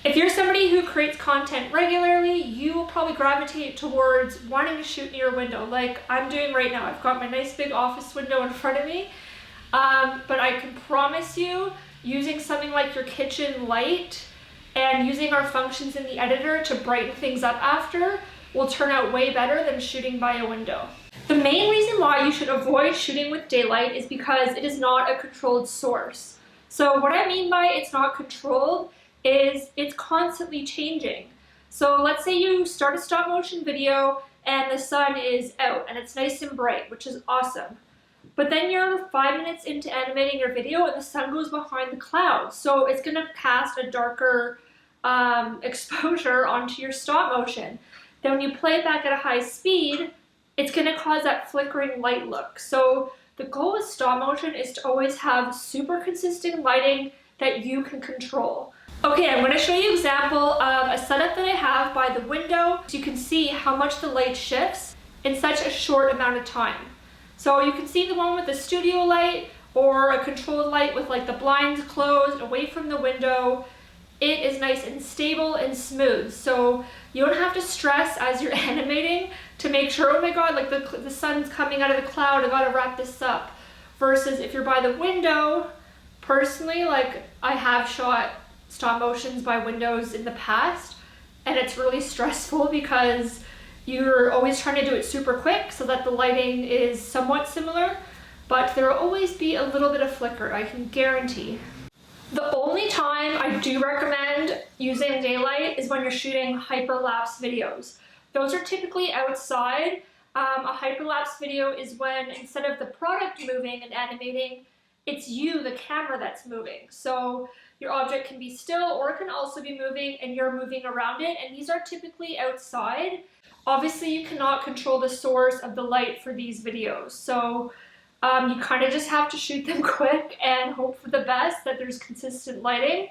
If you're somebody who creates content regularly, you will probably gravitate towards wanting to shoot near a window, like I'm doing right now. I've got my nice big office window in front of me, but I can promise you, using something like your kitchen light and using our functions in the editor to brighten things up after will turn out way better than shooting by a window. The main reason why you should avoid shooting with daylight is because it is not a controlled source. So what I mean by it's not controlled is it's constantly changing. So let's say you start a stop motion video and the sun is out and it's nice and bright, which is awesome. But then you're 5 minutes into animating your video and the sun goes behind the clouds. So it's gonna cast a darker exposure onto your stop motion. Then when you play it back at a high speed, it's gonna cause that flickering light look. So the goal with stop motion is to always have super consistent lighting that you can control. Okay, I'm going to show you an example of a setup that I have by the window so you can see how much the light shifts in such a short amount of time. So you can see the one with the studio light or a controlled light with like the blinds closed away from the window. It is nice and stable and smooth, so you don't have to stress as you're animating to make sure, oh my god, like the sun's coming out of the cloud, I gotta wrap this up. Versus if you're by the window, personally, like I have shot stop motions by windows in the past, and it's really stressful because you're always trying to do it super quick so that the lighting is somewhat similar, but there will always be a little bit of flicker, I can guarantee. The only time I do recommend using daylight is when you're shooting hyperlapse videos. Those are typically outside. A hyperlapse video is when instead of the product moving and animating, it's you, the camera, that's moving. So your object can be still or it can also be moving and you're moving around it, and these are typically outside. Obviously you cannot control the source of the light for these videos, so you kind of just have to shoot them quick and hope for the best that there's consistent lighting.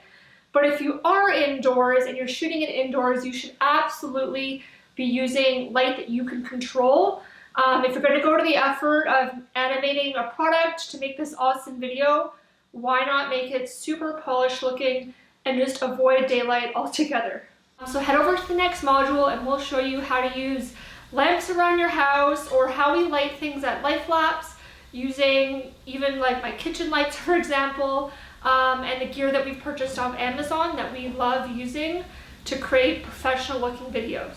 But if you are indoors and you're shooting it indoors, you should absolutely be using light that you can control. If you're going to go to the effort of animating a product to make this awesome video, why not make it super polished looking and just avoid daylight altogether. So head over to the next module and we'll show you how to use lamps around your house or how we light things at LifeLapse, using even like my kitchen lights, for example, and the gear that we've purchased off Amazon that we love using to create professional looking videos.